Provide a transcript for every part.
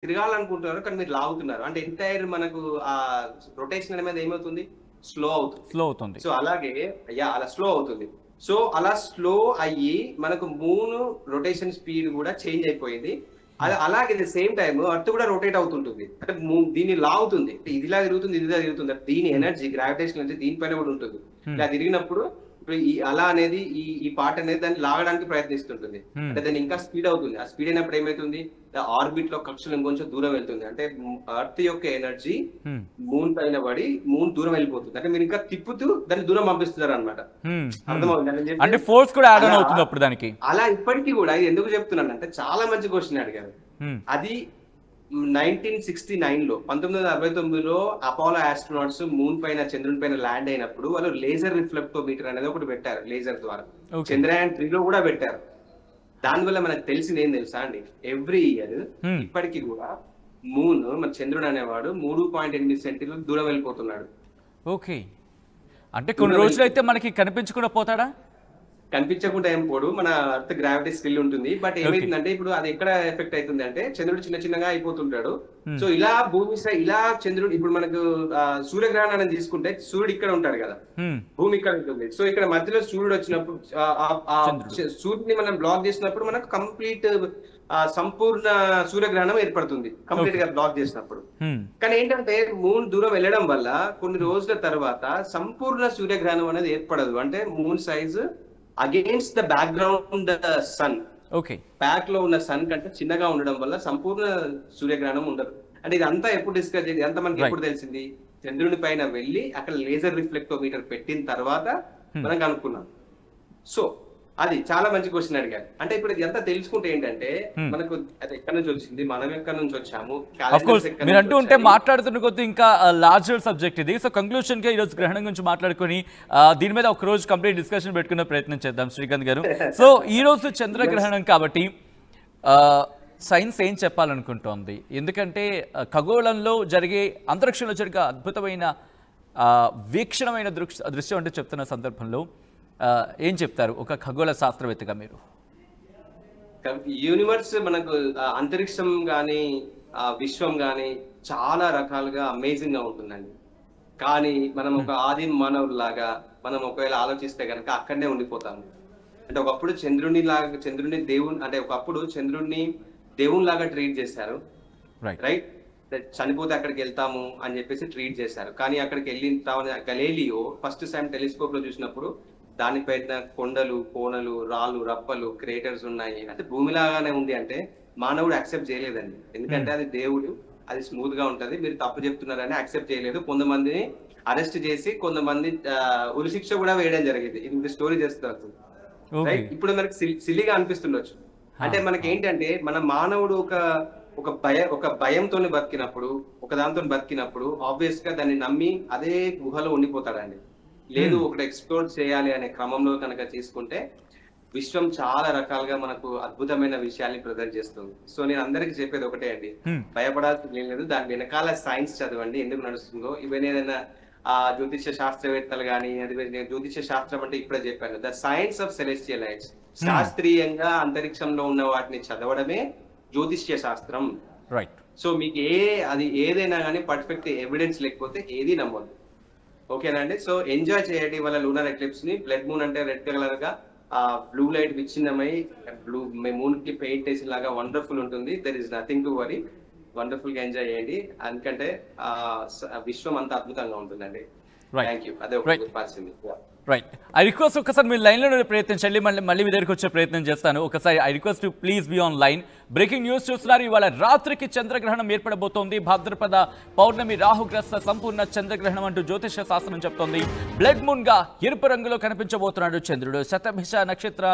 తిరగాలనుకుంటున్నారు కానీ మీరు లాగుతున్నారు అంటే ఎంటైర్ మనకు ఆ రొటేషన్ అనేది ఏమవుతుంది స్లో అవుతుంది సో అలాగే అలా స్లో అవుతుంది సో అలా స్లో అయ్యి మనకు మూన్ రొటేషన్ స్పీడ్ కూడా చేంజ్ అయిపోయింది అది అలాగే సేమ్ టైం అర్త్ కూడా రొటేట్ అవుతుంటుంది అంటే దీన్ని లాగుతుంది ఇదిలా తిరుగుతుంది దీని ఎనర్జీ గ్రావిటేషన్ అంటే దీనిపైన కూడా ఉంటుంది ఇలా తిరిగినప్పుడు ఇప్పుడు అలా అనేది ఈ పార్ట్ అనేది దాన్ని లాగడానికి ప్రయత్నిస్తుంటుంది అంటే దాన్ని ఇంకా స్పీడ్ అవుతుంది ఆ స్పీడ్ అయినప్పుడు ఏమైతుంది ఆర్బిట్ లో కక్షలు ఇంకొంచెం దూరం వెళ్తుంది అంటే అర్త్ యొక్క ఎనర్జీ మూన్ పైన పడి మూన్ దూరం వెళ్ళిపోతుంది అంటే మీరు ఇంకా తిప్పుతూ దాన్ని దూరం పంపిస్తున్నారు అనమాట అర్థమవుతుంది అలా ఇప్పటికీ కూడా ఇది ఎందుకు చెప్తున్నాను అంటే చాలా మంచి క్వశ్చన్ అడిగారు అది 1969 లో 1969లో అపోలో ఆస్ట్రోనాట్స్ మూన్ పైన చంద్రుని పైన ల్యాండ్ అయినప్పుడు వాళ్ళు లేజర్ రిఫ్లెక్టోమీటర్ అనేది ఒకటి పెట్టారు లేజర్ ద్వారా చంద్రయాన్ 3 లో కూడా పెట్టారు దానివల్ల మనకు తెలిసింది ఏం తెలుసా అండి ఎవ్రీ ఇయర్ ఇప్పటికీ కూడా మూన్ మన చంద్రుడు అనేవాడు 3.8 సెంటీమీటర్లు దూరం వెళ్ళిపోతున్నాడు ఓకే అంటే కొన్ని రోజులు అయితే మనకి కనిపించకుండా పోతాడా కనిపించకుండా ఏం పోడు మన అర్త్ గ్రావిటీ స్టిల్ ఉంటుంది బట్ ఏమైతుందంటే ఇప్పుడు అది ఎక్కడ ఎఫెక్ట్ అవుతుంది అంటే చంద్రుడు చిన్నగా అయిపోతుంటాడు సో ఇలా భూమి ఇలా చంద్రుడు ఇప్పుడు మనకు సూర్యగ్రహణాన్ని తీసుకుంటే సూర్యుడు ఇక్కడ ఉంటాడు కదా భూమి ఇక్కడ ఉంటుంది సో ఇక్కడ మధ్యలో సూర్యుడు వచ్చినప్పుడు సూర్యుడిని మనం బ్లాక్ చేసినప్పుడు మనకు కంప్లీట్ సంపూర్ణ సూర్యగ్రహణం ఏర్పడుతుంది కంప్లీట్ గా బ్లాక్ చేసినప్పుడు కానీ ఏంటంటే మూన్ దూరం వెళ్ళడం వల్ల కొన్ని రోజుల తర్వాత సంపూర్ణ సూర్యగ్రహణం అనేది ఏర్పడదు అంటే moon size against the background sun okay back లో ఉన్న సన్ కంటే చిన్నగా ఉండడం వల్ల సంపూర్ణ సూర్యగ్రహణం ఉండదు అంటే ఇదంతా ఎప్పుడు డిస్కస్ చేయాలి అంతా మనకి ఎప్పుడు తెలిసింది చంద్రుని పైన వెళ్ళి అక్కడ లేజర్ రిఫ్లెక్టోమీటర్ పెట్టిన తర్వాత మనం కనుక్కున్నాం సో అది చాలా మంచి క్వశ్చన్ అడిగారు అంటే ఇప్పుడు ఇది అంతా తెలుసుకుంటే ఏంటంటే మనకు అది ఎక్కడి నుంచి వచ్చింది మనం ఎక్కడి నుంచి వచ్చాము మీరు అంటూ ఉంటే మాట్లాడుతున్న కొద్ది ఇంకా లార్జర్ సబ్జెక్ట్ ఇది సో కంక్లూషన్ గా ఈరోజు గ్రహణం గురించి మాట్లాడుకుని దీని మీద ఒక రోజు కంప్లీట్ డిస్కషన్ పెట్టుకునే ప్రయత్నం చేద్దాం శ్రీకాంత్ గారు సో ఈ రోజు చంద్రగ్రహణం కాబట్టి సైన్స్ ఏం చెప్పాలనుకుంటోంది ఎందుకంటే ఖగోళంలో జరిగే అంతరిక్షంలో జరిగే అద్భుతమైన వీక్షణమైన దృశ్యం అంటే చెప్తున్న సందర్భంలో ఏం చెప్తారు ఒక ఖగోళ శాస్త్రవేత్తగా మీరు యూనివర్స్ మనకు అంతరిక్షం గాని విశ్వం గాని చాలా రకాలుగా అమేజింగ్ గా ఉంటుందండి కానీ మనం ఒక ఆది మానవులాగా మనం ఒకవేళ ఆలోచిస్తే కనుక అక్కడనే ఉండిపోతాము అంటే ఒకప్పుడు చంద్రుని దేవుని అంటే ఒకప్పుడు చంద్రుడిని దేవుని లాగా ట్రీట్ చేశారు రైట్ చనిపోతే అక్కడికి వెళ్తాము అని చెప్పేసి ట్రీట్ చేశారు కానీ అక్కడికి వెళ్ళిన తర్వాత గలీలియో ఫస్ట్ టైం టెలిస్కోప్ లో చూసినప్పుడు దానిపైన కొండలు కోనలు రాళ్ళు రప్పలు క్రేటర్స్ ఉన్నాయి అంటే భూమిలాగానే ఉంది అంటే మానవుడు యాక్సెప్ట్ చేయలేదండి ఎందుకంటే అది దేవుడు అది స్మూత్ గా ఉంటది మీరు తప్పు చెప్తున్నారని యాక్సెప్ట్ చేయలేదు కొంతమందిని అరెస్ట్ చేసి కొంతమంది ఉరిశిక్ష కూడా వేయడం జరిగింది ఇది స్టోరీ చేస్తారు రైట్ ఇప్పుడు మనకి సిల్లిగా అనిపిస్తుండొచ్చు అంటే మనకి ఏంటంటే మన మానవుడు ఒక భయంతో బతికినప్పుడు ఒక దాంతో బతికినప్పుడు ఆబ్వియస్ గా దాన్ని నమ్మి అదే గుహలో ఉండిపోతాడండి లేదు ఒకటి ఎక్స్ప్లోర్ చేయాలి అనే క్రమంలో కనుక తీసుకుంటే విశ్వం చాలా రకాలుగా మనకు అద్భుతమైన విషయాల్ని ప్రజెంట్ చేస్తుంది సో నేను అందరికి చెప్పేది ఒకటే అండి భయపడాల్సింది లేదు దాని వెనకాల సైన్స్ చదవండి ఎందుకు నడుస్తుందో ఇవన్నీ ఏదైనా జ్యోతిష శాస్త్రవేత్తలు కానీ జ్యోతిష శాస్త్రం అంటే ఇప్పుడే చెప్పాను the science of celestial lights శాస్త్రీయంగా అంతరిక్షంలో ఉన్న వాటిని చదవడమే జ్యోతిష్య శాస్త్రం రైట్ సో మీకు అది ఏదైనా కానీ పర్ఫెక్ట్ ఎవిడెన్స్ లేకపోతే ఏది నమ్మొద్దు ఓకేనా అండి సో ఎంజాయ్ చేయండి వాళ్ళ లూనర్ ఎక్లిప్స్ ని బ్లడ్ మూన్ అంటే రెడ్ కలర్ గా బ్లూ లైట్ విచ్ఛిన్నమై బ్లూ మూన్ కి పెయింట్ వేసిన లాగా వండర్ఫుల్ ఉంటుంది there is nothing to worry wonderful గా ఎంజాయ్ చేయండి ఎందుకంటే విశ్వం అంతా అద్భుతంగా ఉంటుందండి థ్యాంక్ యూ అదే ఒక చెప్పాల్సింది రైట్ ఐ రిక్వెస్ట్ ఒకసారి మీరు లైన్లో ప్రయత్నించండి మళ్ళీ మీ దగ్గరికి వచ్చే ప్రయత్నం చేస్తాను ఒకసారి I request to please be online breaking news చూస్తున్నారు ఇవాళ రాత్రికి చంద్రగ్రహణం ఏర్పడబోతోంది భాద్రపద పౌర్ణమి రాహుగ్రస్త సంపూర్ణ చంద్రగ్రహణం అంటూ జ్యోతిష శాస్త్రం చెప్తోంది బ్లడ్ మూన్ గా ఎరుపు రంగులో కనిపించబోతున్నాడు చంద్రుడు శతభిష నక్షత్ర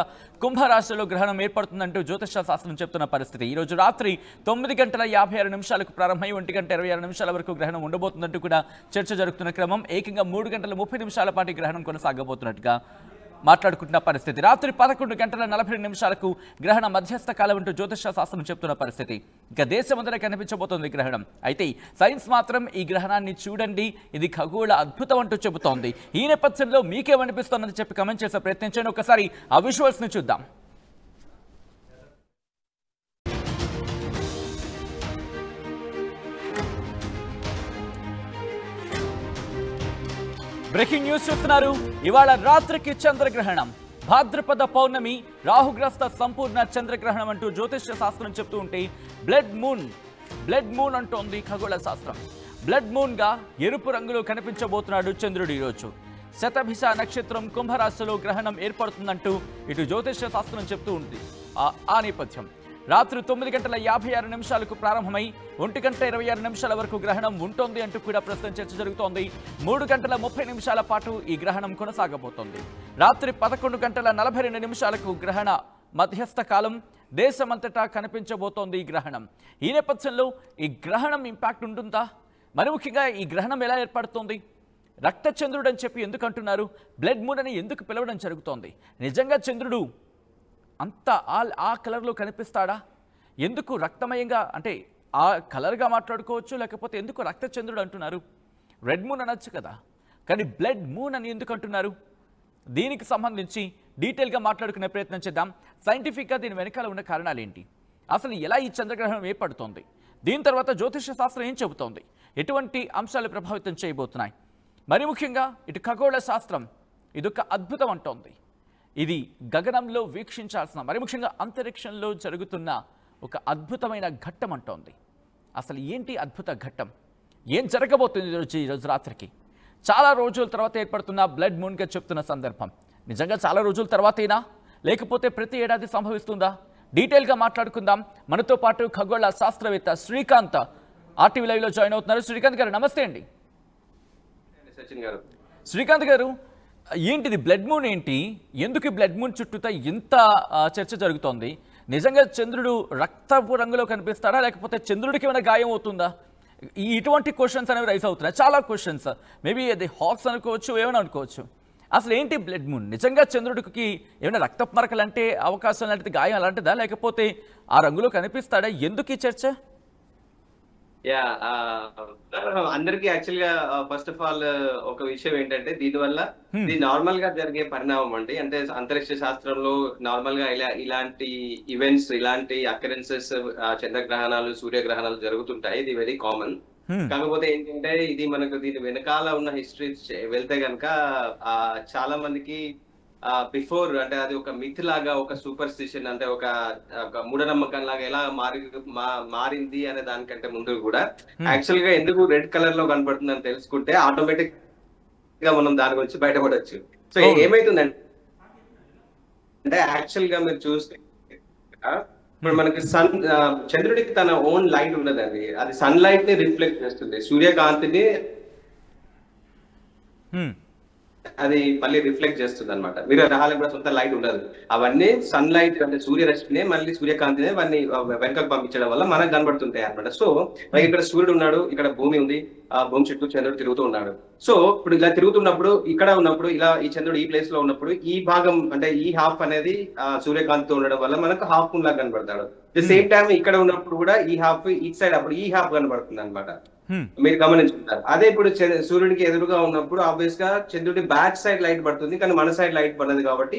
కుంభరాశిలో గ్రహణం ఏర్పడుతుందంటూ జ్యోతిష శాస్త్రం చెప్తున్న పరిస్థితి ఈ రోజు రాత్రి 9:56 ప్రారంభమై 1:26 వరకు గ్రహణం ఉండబోతుందంటూ కూడా చర్చ జరుగుతున్న క్రమం ఏకంగా 3:30 పాటు గ్రహణం కొనసాగబోతున్నట్టుగా మాట్లాడుకుంటున్న పరిస్థితి రాత్రి 11:42 గ్రహణ మధ్యస్థ కాలం అంటూ జ్యోతిష శాస్త్రం చెప్తున్న పరిస్థితి ఇక దేశమంతటా కనిపించబోతోంది గ్రహణం అయితే సైన్స్ మాత్రం ఈ గ్రహణాన్ని చూడండి ఇది ఖగోళ అద్భుతం అంటూ చెబుతోంది ఈ నేపథ్యంలో మీకేమనిపిస్తోందని చెప్పి కమెంట్ చేసే ప్రయత్నించండి ఒకసారి ఆ విజువల్స్ ని చూద్దాం బ్రేకింగ్ న్యూస్ చూస్తున్నారు. ఇవాళ రాత్రికి చంద్రగ్రహణం. భాద్రపద పౌర్ణమి రాహుగ్రస్త సంపూర్ణ చంద్రగ్రహణం అంటూ జ్యోతిష్య శాస్త్రం చెప్తూ ఉంటే బ్లడ్ మూన్ అంటోంది ఖగోళ శాస్త్రం. బ్లడ్ మూన్ గా ఎరుపు రంగులో కనిపించబోతున్నాడు చంద్రుడు ఈరోజు. శతభిష నక్షత్రం కుంభరాశిలో గ్రహణం ఏర్పడుతుందంటూ ఇటు జ్యోతిష్య శాస్త్రం చెప్తూ ఉంది. ఆ నేపథ్యం రాత్రి 9:56 ప్రారంభమై 1:26 వరకు గ్రహణం ఉంటుంది అంటూ కూడా ప్రస్తుతం చర్చ జరుగుతోంది. 3:30 పాటు ఈ గ్రహణం కొనసాగబోతోంది. రాత్రి 11:42 గ్రహణ మధ్యస్థ కాలం. దేశమంతటా కనిపించబోతోంది ఈ గ్రహణం. ఈ నేపథ్యంలో ఈ గ్రహణం ఇంపాక్ట్ ఉంటుందా? మరి ముఖ్యంగా ఈ గ్రహణం ఎలా ఏర్పడుతోంది? రక్త చంద్రుడు అని చెప్పి ఎందుకు అంటున్నారు? బ్లడ్ మూన్ అని ఎందుకు పిలవడం జరుగుతోంది? నిజంగా చంద్రుడు అంత ఆ కలర్లో కనిపిస్తాడా? ఎందుకు రక్తమయంగా, అంటే ఆ కలర్గా మాట్లాడుకోవచ్చు, లేకపోతే ఎందుకు రక్త చంద్రుడు అంటున్నారు? రెడ్ మూన్ అనొచ్చు కదా, కానీ బ్లడ్ మూన్ అని ఎందుకు అంటున్నారు? దీనికి సంబంధించి డీటెయిల్గా మాట్లాడుకునే ప్రయత్నం చేద్దాం. సైంటిఫిక్గా దీని వెనకాల ఉన్న కారణాలు ఏంటి, అసలు ఎలా ఈ చంద్రగ్రహణం ఏర్పడుతోంది, దీని తర్వాత జ్యోతిష శాస్త్రం ఏం చెబుతోంది, ఎటువంటి అంశాలు ప్రభావితం చేయబోతున్నాయి, మరి ముఖ్యంగా ఇటు ఖగోళ శాస్త్రం ఇదొక అద్భుతం అంటోంది. ఇది గగనంలో వీక్షించాల్సిన, మరి ముఖ్యంగా అంతరిక్షంలో జరుగుతున్న ఒక అద్భుతమైన ఘట్టం అంటోంది. అసలు ఏంటి అద్భుత ఘట్టం, ఏం జరగబోతుంది ఈరోజు రాత్రికి? చాలా రోజుల తర్వాత ఏర్పడుతున్న బ్లడ్ మూన్గా చెప్తున్న సందర్భం నిజంగా చాలా రోజుల తర్వాతేనా, లేకపోతే ప్రతి ఏడాది సంభవిస్తుందా? డీటెయిల్గా మాట్లాడుకుందాం. మనతో పాటు ఖగోళ శాస్త్రవేత్త శ్రీకాంత్ ఆర్టీవీ లైవ్లో జాయిన్ అవుతున్నారు. శ్రీకాంత్ గారు నమస్తే అండి. సచిన్ గారు, శ్రీకాంత్ గారు, ఏంటిది బ్లడ్ మూన్? ఏంటి, ఎందుకు బ్లడ్ మూన్ చుట్టూతా ఇంత చర్చ జరుగుతోంది? నిజంగా చంద్రుడు రక్తపు రంగులో కనిపిస్తాడా, లేకపోతే చంద్రుడికి ఏమైనా గాయం అవుతుందా? ఇటువంటి క్వశ్చన్స్ అనేవి రైస్ అవుతున్నాయి, చాలా క్వశ్చన్స్. మేబీ అది హాక్స్ అనుకోవచ్చు, ఏమైనా అనుకోవచ్చు. అసలు ఏంటి బ్లడ్ మూన్? నిజంగా చంద్రుడికి ఏమైనా రక్తపు మరకలు అంటే అవకాశం లాంటిది, గాయం అలాంటిదా, లేకపోతే ఆ రంగులో కనిపిస్తాడా? ఎందుకు ఈ చర్చ? యా అందరికి యాక్చువల్ గా ఫస్ట్ ఆఫ్ ఆల్ ఒక విషయం ఏంటంటే, దీనివల్ల ఇది నార్మల్ గా జరిగే పరిణామం అండి. అంటే అంతరిక్ష శాస్త్రంలో నార్మల్ గా ఇలాంటి ఈవెంట్స్, ఇలాంటి అకరెన్సెస్, చంద్రగ్రహణాలు, సూర్యగ్రహణాలు జరుగుతుంటాయి. ఇది వెరీ కామన్. కాకపోతే ఏంటంటే, ఇది మనకు దీని వెనకాల ఉన్న హిస్టరీ వెళ్తే గనక చాలా మందికి బిఫోర్, అంటే అది ఒక మిత్ లాగా, ఒక సూపర్ స్టిషన్, అంటే ఒక మూఢనమ్మకం లాగా ఎలా మారింది అనే దానికంటే ముందు కూడా యాక్చువల్ గా ఎందుకు రెడ్ కలర్ లో కనపడుతుంది అని తెలుసుకుంటే ఆటోమేటిక్ గా మనం దాని గురించి బయటపడవచ్చు. సో ఏమైతుందంటే, యాక్చువల్ గా మీరు చూస్తే ఇప్పుడు మనకి చంద్రుడికి తన ఓన్ లైట్ ఉన్నదండి. అది సన్ లైట్ ని రిఫ్లెక్ట్ చేస్తుంది, సూర్యకాంతిని అది మళ్ళీ రిఫ్లెక్ట్ చేస్తుంది అనమాట. మీరు గ్రహాలకు కూడా సొంత లైట్ ఉండదు. అవన్నీ సన్ లైట్, అంటే సూర్యరశ్మినే మళ్ళీ సూర్యకాంతినే అవన్నీ వెనకకు పంపించడం వల్ల మనకు కనబడుతుంటాయి అనమాట. సో ఇక్కడ సూర్యుడు ఉన్నాడు, ఇక్కడ భూమి ఉంది, ఆ భూమి చుట్టూ చంద్రుడు తిరుగుతూ ఉన్నాడు. సో ఇప్పుడు ఇలా తిరుగుతున్నప్పుడు, ఇక్కడ ఉన్నప్పుడు, ఇలా ఈ చంద్రుడు ఈ ప్లేస్ లో ఉన్నప్పుడు ఈ భాగం, అంటే ఈ హాఫ్ అనేది సూర్యకాంతితో ఉండడం వల్ల మనకు హాఫ్ మూన్ లాగా కనబడతాడు. ద సేమ్ టైం ఇక్కడ ఉన్నప్పుడు కూడా ఈ హాఫ్ ఈ సైడ్, అప్పుడు ఈ హాఫ్ కనబడుతుంది అనమాట. మీరు గమనించుకుంటారు. అదే ఇప్పుడు సూర్యుడికి ఎదురుగా ఉన్నప్పుడు ఆబ్వియస్ గా చంద్రుడి బ్యాక్ సైడ్ లైట్ పడుతుంది, కానీ మన సైడ్ లైట్ పడదు కాబట్టి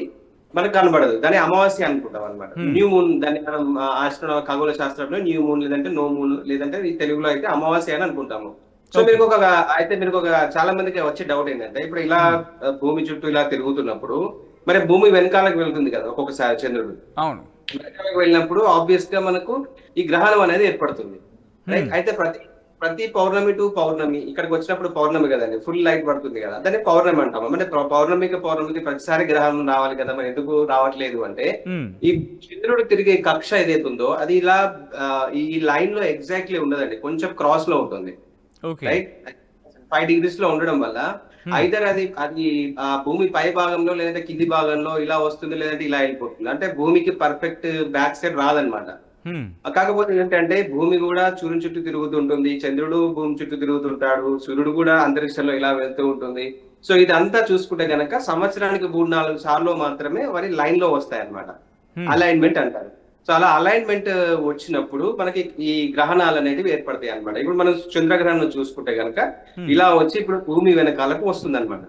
మనకు కనబడదు. దాన్ని అమావాస్య అనుకుంటాం అనమాట. న్యూ మూన్, దాన్ని మనం ఖగోళ శాస్త్రంలో న్యూ మూన్, లేదంటే నో మూన్, లేదంటే ఈ తెలుగులో అయితే అమావాస్య అని అనుకుంటాము. సో మీరు ఒక చాలా మందికి వచ్చే డౌట్ ఏంటంటే, ఇప్పుడు ఇలా భూమి చుట్టూ ఇలా తిరుగుతున్నప్పుడు మరి భూమి వెనకాలకు వెళ్తుంది కదా ఒక్కొక్కసారి చంద్రుడు. అవును, వెనకాలకు వెళ్ళినప్పుడు ఆబ్వియస్ గా మనకు ఈ గ్రహణం అనేది ఏర్పడుతుంది. అయితే ప్రతి పౌర్ణమి టు పౌర్ణమి ఇక్కడికి వచ్చినప్పుడు పౌర్ణమి కదండి, ఫుల్ లైట్ పడుతుంది కదా, దాన్ని పౌర్ణమి అంటాము. అంటే పౌర్ణమికి ప్రతిసారి గ్రహణం రావాలి కదా, మరి ఎందుకు రావట్లేదు అంటే, ఈ చంద్రుడు తిరిగే కక్ష ఏదైతే ఉందో అది ఇలా ఈ లైన్ లో ఎగ్జాక్ట్లీ ఉండదండి, కొంచెం క్రాస్ లో ఉంటుంది. రైట్, 5 degrees లో ఉండడం వల్ల ఐదర్ అది భూమి పై భాగంలో లేదంటే కింది భాగంలో ఇలా వస్తుంది, లేదంటే ఇలా వెళ్ళిపోతుంది. అంటే భూమికి పర్ఫెక్ట్ బ్యాక్ సైడ్ రాదనమాట. కాకపోతే ఏంటంటే, భూమి కూడా సూర్యుని చుట్టూ తిరుగుతుంటుంది, చంద్రుడు భూమి చుట్టూ తిరుగుతుంటాడు, సూర్యుడు కూడా అంతరిక్షంలో ఇలా వెళ్తూ ఉంటుంది. సో ఇదంతా చూసుకుంటే గనక సంవత్సరానికి 3-4 సార్లు మాత్రమే వారి లైన్ లో వస్తాయి అనమాట. అలైన్మెంట్ అంటారు. సో అలా అలైన్మెంట్ వచ్చినప్పుడు మనకి ఈ గ్రహణాలు అనేటివి ఏర్పడతాయి అనమాట. ఇప్పుడు మనం చంద్రగ్రహణం చూసుకుంటే గనక ఇలా వచ్చి ఇప్పుడు భూమి వెనకాలకు వస్తుంది అనమాట.